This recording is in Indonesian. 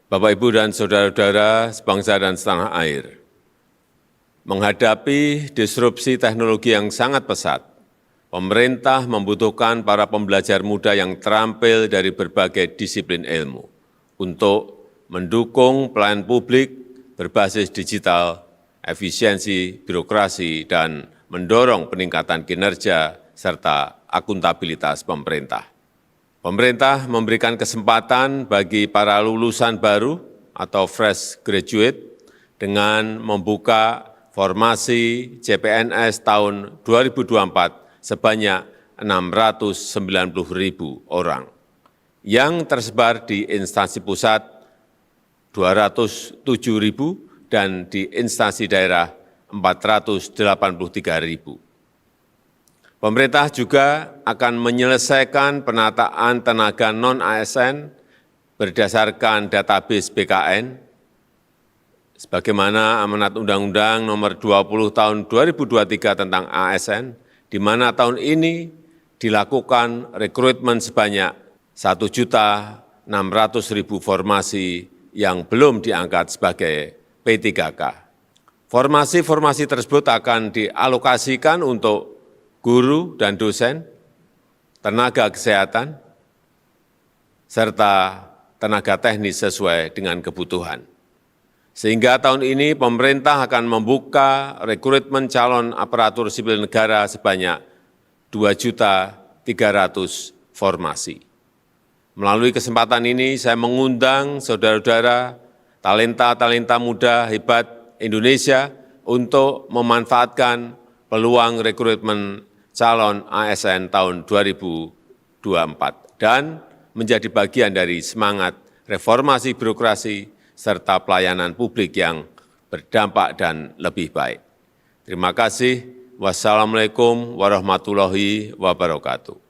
Bapak, Ibu, dan saudara-saudara sebangsa dan setanah air, menghadapi disrupsi teknologi yang sangat pesat, pemerintah membutuhkan para pembelajar muda yang terampil dari berbagai disiplin ilmu untuk mendukung pelayanan publik berbasis digital, efisiensi birokrasi, dan mendorong peningkatan kinerja serta akuntabilitas pemerintah. Pemerintah memberikan kesempatan bagi para lulusan baru atau fresh graduate dengan membuka formasi CPNS tahun 2024 sebanyak 690.000 orang yang tersebar di instansi pusat 207.000 dan di instansi daerah 483.000. Pemerintah juga akan menyelesaikan penataan tenaga non-ASN berdasarkan database BKN, sebagaimana amanat Undang-Undang Nomor 20 Tahun 2023 tentang ASN, di mana tahun ini dilakukan rekrutmen sebanyak 1.600.000 formasi yang belum diangkat sebagai P3K. Formasi-formasi tersebut akan dialokasikan untuk guru dan dosen, tenaga kesehatan, serta tenaga teknis sesuai dengan kebutuhan. Sehingga tahun ini pemerintah akan membuka rekrutmen calon aparatur sipil negara sebanyak 2.300.000 formasi. Melalui kesempatan ini saya mengundang saudara-saudara talenta-talenta muda hebat Indonesia untuk memanfaatkan peluang rekrutmen calon ASN tahun 2024 dan menjadi bagian dari semangat reformasi birokrasi serta pelayanan publik yang berdampak dan lebih baik. Terima kasih. Wassalamualaikum warahmatullahi wabarakatuh.